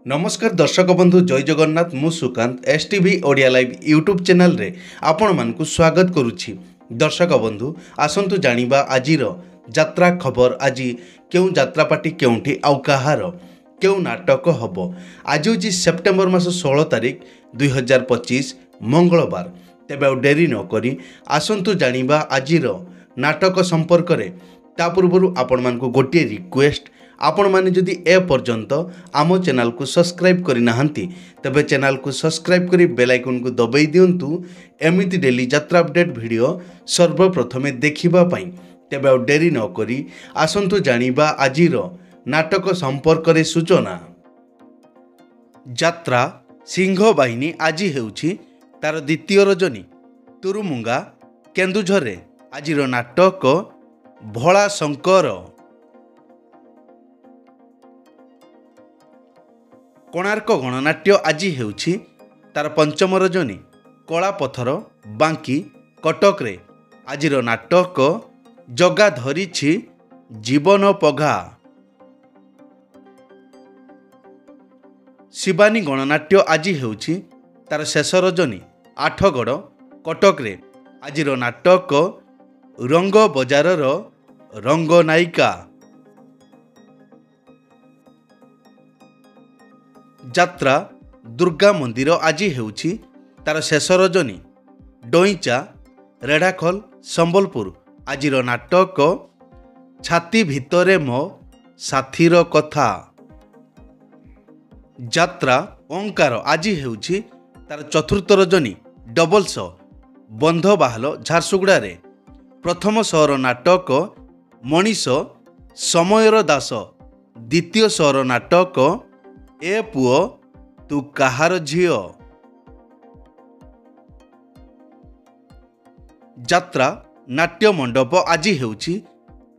नमस्कार दर्शक बंधु जय जगन्नाथ मु Sukant STV Odia live YouTube channel रे आपण मानकु स्वागत करुछि। दर्शक बंधु आसंतु जानिबा आजिर यात्रा खबर। आज केउ यात्रा पार्टी केउठी आउ कहार केउ नाटक हबो। आज होछि सेप्टेम्बर मास 16 तारिख 2025 मंगलवार। तेबे डेरी न करी आसंतु जानिबा आजिर नाटक संपर्क रे। ता पूर्व आपण मानकु गोटे रिक्वेस्ट, आपण माने जदि ए पर्यंत आम चैनल को सब्सक्राइब करि नाहंती तबे चैनल को सब्सक्राइब करी बेल आइकन को दबाई दियंतु एमिति डेली यात्रा अपडेट वीडियो सर्वप्रथमे देखिबा पई। तेबे डेरी न करी आसंतु जानिबा आजिर नाटक संपर्क रे सूचना। यात्रा सिंह बाहिनी आज हेउछि तार द्वितीय रजनी। तुरुमुंगा केन्दुझर रे आजिर नाटक भोला शंकर। कोणार्क गणनाट्य आज हेउछि तार पंचम रजनी। कला पथर बांकी कटक रे आजिर नाटक जगा धरिछि जीवन पघा। शिवानी गणनाट्य आज हेउछि तार शेष रजनी। आठगड़ कटक रे आजिर नाटक रंग बजारर रंगनायिका। यात्रा दुर्गा मंदिर आज हेउछि तार शेष रजनी। डोईचा रेढ़ाखल संबलपुर आजिर नाटक छाती भितरे मो साथीर कथा। यात्रा ओंकार आज हेउछि तार चतुर्थ रजनी। डबल्स बंध बाहल झारसुगुड़ा रे प्रथम सहर नाटक मनीष समयर दास। द्वितीय सहर नाटक ए पुओ तू कहार झियो। यात्रा नाट्य मंडप आज हेउछि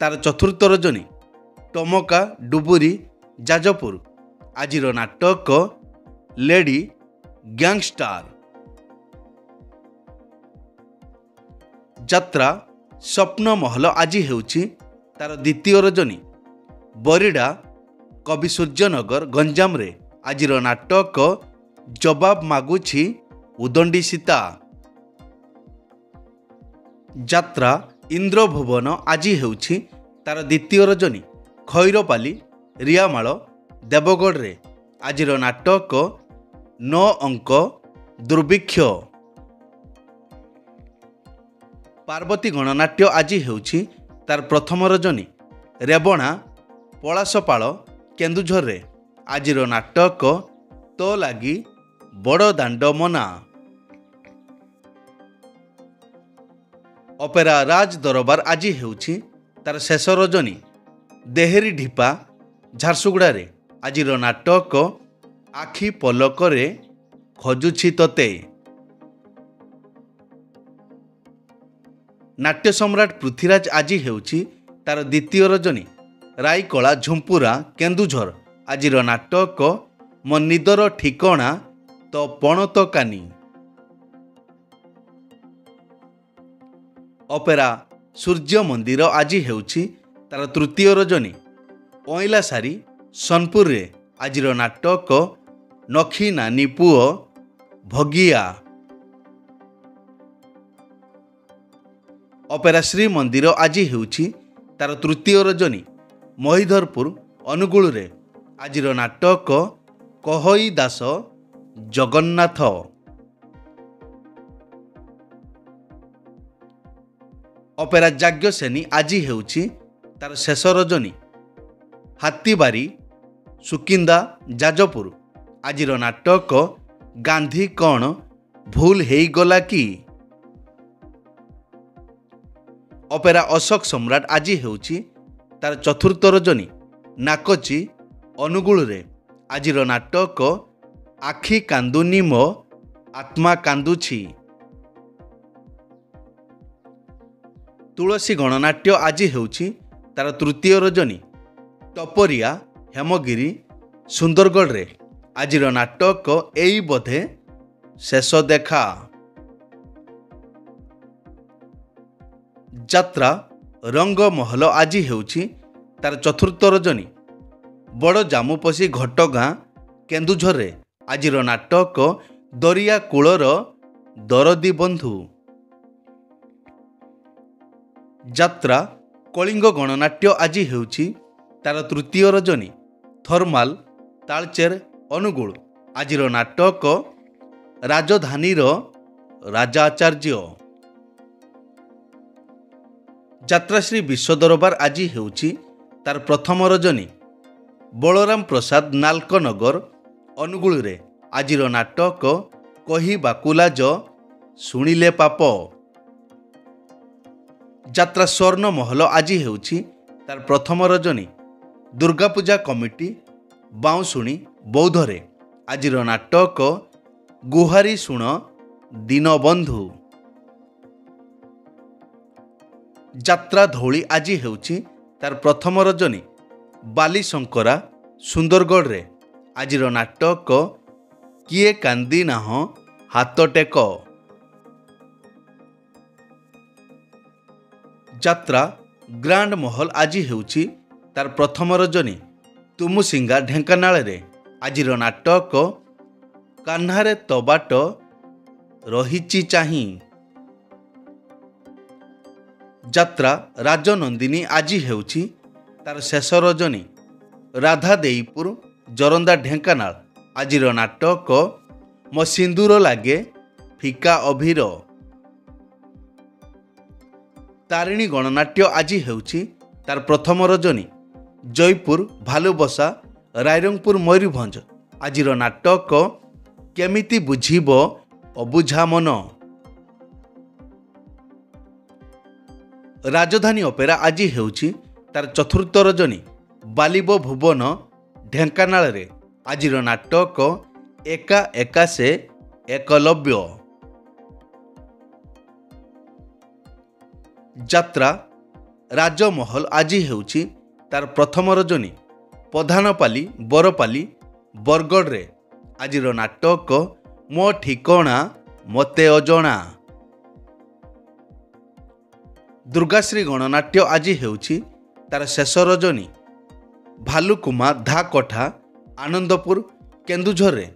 तार चतुर्थ रजनी। टमका डुबुरी जाजपुर आजिर नाटक लेडी गैंगस्टार। यात्रा स्वप्न महल आज हेउछि तार द्वितीय रजनी। बरिडा कवि सूर्यनगर गंजाम रे आजिर नाटक जवाब मागुछि उदंडी सीता। यात्रा इंद्रभुवन आज हेउछि तार द्वितीय रजनी। खैरपाली रियामाल देवगढ़ रे आजिर नाटक 9 अंक दुर्भिक्ष। पार्वती गणनाट्य आज हेउछि तार प्रथम रजनी। रेबणा पलाशपाल केन्दुझर रे आजिर नाटक तो लागी बड़ दांड मना। ऑपेरा राज दरबार आज हेउछि तार शेष रजनी। देहेरी ढिपा झारसुगुड़ा रे आजिर नाटक आखि पलक रे खोजुछि तते। नाट्य सम्राट पृथ्वीराज आज हेउछि तार द्वितीय रजनी। रायकला झुंपुरा केन्दुझर आजिर नाटक मो निदर ठिकणा तो पणत कानी। ऑपेरा सूर्य मंदिर आज हेउछि तार तृतीय रजनी। ओइला सारी सोनपुर रे आजिर नाटक नखी नानी पुओ भगिया। ऑपेरा श्री मंदिर आज हेउछि तार तृतीय रजनी। महिधरपुर अनुगुल रे आजिर नाटक कहई दास जगन्नाथ। ऑपेरा जाग्यसेनी आज हेउछि तार शेष रजनी। हाथीबारी सुकिंदा जाजपुर आजिर नाटक गांधी कौन भूल हेई गला कि। ऑपेरा अशोक सम्राट आज हेउछि तार चतुर्थ रजनी। नाकची अनुगुल रे आजिर नाटक आखि कांदुनी मो आत्मा कांदुछि। तुलसी गणनाट्य आज हेउछि तार तृतीय रजनी। टपरिया हेमगिरी सुंदरगढ़ रे आजिर नाटक एई बोधे शेष देखा। यात्रा रंग महल आज हेउछि तार चतुर्थ रजनी। बड़ जामुपसी घटगाँ କେନ୍ଦୁଝରରେ ଆଜିର ନାଟକ ଦରିଆ କୂଳର ଦରଦୀ ବନ୍ଧୁ। ଯାତ୍ରା କଳିଙ୍ଗ ଗଣନାଟ୍ୟ ଆଜି ହେଉଛି ତାର ତୃତୀୟ ରଜନୀ। ଥର୍ମାଲ ତାଳଚେର ଅନୁଗୁଳ ଆଜିର ନାଟକ ରାଜଧାନୀର ରାଜାଚାର୍ଯ୍ୟ। ଯାତ୍ରାଶ୍ରୀ ବିଶ୍ୱଦରବାର ଆଜି ହେଉଛି ତାର ପ୍ରଥମ ରଜନୀ। ବଳରାମ ପ୍ରସାଦ ନାଲକନଗର ଅନୁଗୁଳରେ ଆଜିର ନାଟକ କହିବାକୁ ଲାଜ ଶୁଣିଲେ ପାପ। ଯାତ୍ରା ସ୍ୱର୍ଣ୍ଣମହଲ ଆଜି ହେଉଛି ତାର ପ୍ରଥମ ରଜନୀ। ଦୁର୍ଗାପୂଜା କମିଟି ବାଉଁଶୁଣୀ ବୌଦ୍ଧରେ ଆଜିର ନାଟକ ଗୁହାରି ଶୁଣ ଦୀନବନ୍ଧୁ। ଯାତ୍ରା ଧଉଳି ଆଜି ହେଉଛି ତାର ପ୍ରଥମ ରଜନୀ। ବାଲିଶଙ୍କରା ସୁନ୍ଦରଗଡ଼ରେ ଆଜିର ନାଟକ କିଏ କାନ୍ଦି ନାହଁ ହାତ ଟେକ। ଯାତ୍ରା ଗ୍ରାଣ୍ଡ ମହଲ ଆଜି ହେଉଛି ତାର ପ୍ରଥମ ରଜନୀ। ତୁମୁସିଙ୍ଗା ଢେଙ୍କାନାଳରେ ଆଜିର ନାଟକ କାହ୍ନାରେ ତ ବାଟ ରହିଛି ଚାହିଁ। ଯାତ୍ରା ରାଜନନ୍ଦିନୀ ଆଜି ହେଉଛି ତାର ଶେଷ ରଜନୀ। ରାଧାଦେଇପୁର ଜରନ୍ଦା ଢେଙ୍କାନାଳ ଆଜିର ନାଟକ ମୋ ସିନ୍ଦୁର ଲାଗେ ଫିକା ଅଭିର। ତାରିଣୀ ଗଣନାଟ୍ୟ ଆଜି ହେଉଛି ତାର ପ୍ରଥମ ରଜନୀ। ଜୟପୁର ଭାଲୁବସା ରାଇରଙ୍ଗପୁର ମୟୂରଭଞ୍ଜ ଆଜିର ନାଟକ କେମିତି ବୁଝିବ ଅବୁଝା ମନ। ରାଜଧାନୀ ଅପେରା ଆଜି ହେଉଛି ତାର ଚତୁର୍ଥ ରଜନୀ। ବାଲିବ ଭୁବନ ଢେଙ୍କାନାଳରେ ଆଜିର ନାଟକ ଏକା ଏକା ସେ ଏକଲବ୍ୟ। ଯାତ୍ରା ରାଜମହଲ ଆଜି ହେଉଛି ତାର ପ୍ରଥମ ରଜନୀ। ପ୍ରଧାନପାଲି ବରପାଲି ବରଗଡ଼ରେ ଆଜିର ନାଟକ ମୋ ଠିକଣା ମୋତେ ଅଜଣା। ଦୁର୍ଗାଶ୍ରୀ ଗଣନାଟ୍ୟ ଆଜି ହେଉଛି ତାର ଶେଷ ରଜନୀ। ଭାଲୁକୁମା ଧାକଠା ଆନନ୍ଦପୁର କେନ୍ଦୁଝରରେ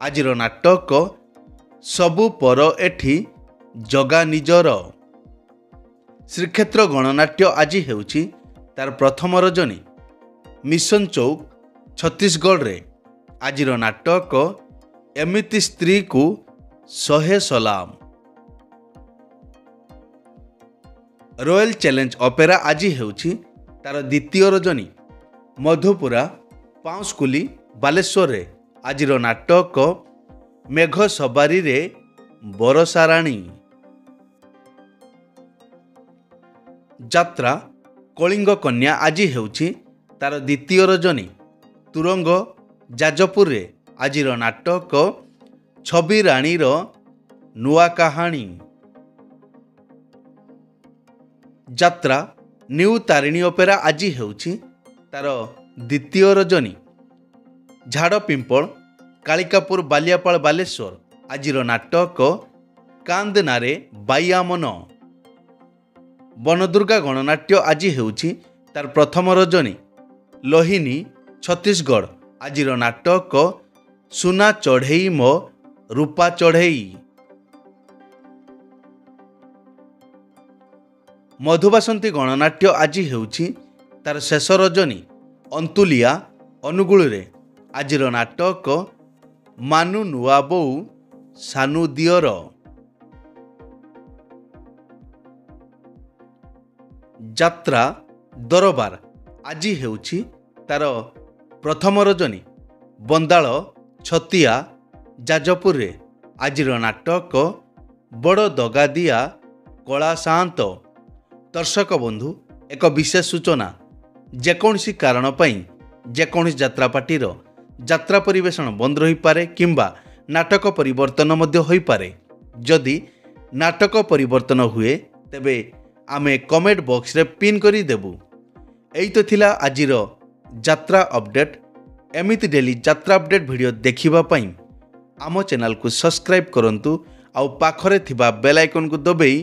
ଆଜିର ନାଟକ ସବୁ ପର ଏଠି ଜଗା ନିଜର। ଶ୍ରୀକ୍ଷେତ୍ର ଗଣନାଟ୍ୟ ଆଜି ହେଉଛି ତାର ପ୍ରଥମ ରଜନୀ। ମିଶନ ଚୌକ ଛତିଶଗଡ଼ରେ ଆଜିର ନାଟକ ଏମିତି ସ୍ତ୍ରୀକୁ ଶହେ ସଲାମ। ରୟାଲ ଚ୍ୟାଲେଞ୍ଜ ଅପେରା ଆଜି ହେଉଛି ତାର ଦ୍ୱିତୀୟ ରଜନୀ। ମଧୁପୁରା ପାଉଁଶକୁଲି ବାଲେଶ୍ୱରରେ ଆଜିର ନାଟକ ମେଘ ସବାରିରେ ବରଷାରାଣୀ। ଯାତ୍ରା କଳିଙ୍ଗ କନ୍ୟା ଆଜି ହେଉଛି ତାର ଦ୍ୱିତୀୟ ରଜନୀ। ତୁରଙ୍ଗ ଯାଜପୁରରେ ଆଜିର ନାଟକ ଛବି ରାଣୀର ନୂଆ କାହାଣୀ। ଯାତ୍ରା ନ୍ୟୁ ତାରିଣୀ ଅପେରା ଆଜି ହେଉଛି ତାର ଦ୍ୱିତୀୟ ରଜନୀ। ଝାଡ଼ପିମ୍ପଳ କାଳିକାପୁର ବାଲିଆପାଳ ବାଲେଶ୍ୱର ଆଜିର ନାଟକ କାନ୍ଦନାରେ ବାଇଆ ମନ। ବନଦୁର୍ଗା ଗଣନାଟ୍ୟ ଆଜି ହେଉଛି ତାର ପ୍ରଥମ ରଜନୀ। ଲୋହିନୀ ଛତିଶଗଡ଼ ଆଜିର ନାଟକ ସୁନା ଚଢ଼େଇ ମୋ ରୂପା ଚଢ଼େଇ। ମଧୁବାସନ୍ତୀ ଗଣନାଟ୍ୟ ଆଜି ହେଉଛି ତାର ଶେଷ ରଜନୀ। ଅନ୍ତୁଲିଆ ଅନୁଗୁଳରେ ଆଜିର ନାଟକ ମାନୁ ନୂଆ ବୋଉ ସାନୁ ଦିଅର। ଯାତ୍ରା ଦରବାର ଆଜି ହେଉଛି ତାର ପ୍ରଥମ ରଜନୀ। ବନ୍ଦାଳ ଛତିଆ ଯାଜପୁରରେ ଆଜିର ନାଟକ ବଡ଼ ଦଗାଦିଆ କଳା ସାଆନ୍ତ। ଦର୍ଶକ ବନ୍ଧୁ, ଏକ ବିଶେଷ ସୂଚନା, ଯେକୌଣସି କାରଣ ପାଇଁ ଯେକୌଣସି ଯାତ୍ରାପାର୍ଟିର ଯାତ୍ରା ପରିବେଷଣ ବନ୍ଦ ରହିପାରେ କିମ୍ବା ନାଟକ ପରିବର୍ତ୍ତନ ମଧ୍ୟ ହୋଇପାରେ। ଯଦି ନାଟକ ପରିବର୍ତ୍ତନ ହୁଏ ତେବେ ଆମେ କମେଣ୍ଟ ବକ୍ସରେ ପିନ୍ କରିଦେବୁ। ଏଇ ତ ଥିଲା ଆଜିର ଯାତ୍ରା ଅପଡେଟ୍। ଏମିତି ଡେଲି ଯାତ୍ରା ଅପଡେଟ୍ ଭିଡ଼ିଓ ଦେଖିବା ପାଇଁ ଆମ ଚ୍ୟାନେଲକୁ ସବସ୍କ୍ରାଇବ୍ କରନ୍ତୁ ଆଉ ପାଖରେ ଥିବା ବେଲ୍ ଆଇକନ୍କୁ ଦବାଇ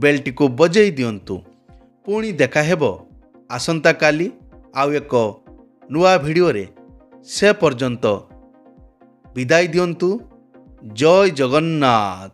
ବେଲ୍ଟିକୁ ବଜାଇ ଦିଅନ୍ତୁ। ପୁଣି ଦେଖା ହେବ ଆସନ୍ତାକାଲି ଆଉ ଏକ ନୂଆ ଭିଡ଼ିଓରେ। ସେ ପର୍ଯ୍ୟନ୍ତ ବିଦାୟ ଦିଅନ୍ତୁ। ଜୟ ଜଗନ୍ନାଥ।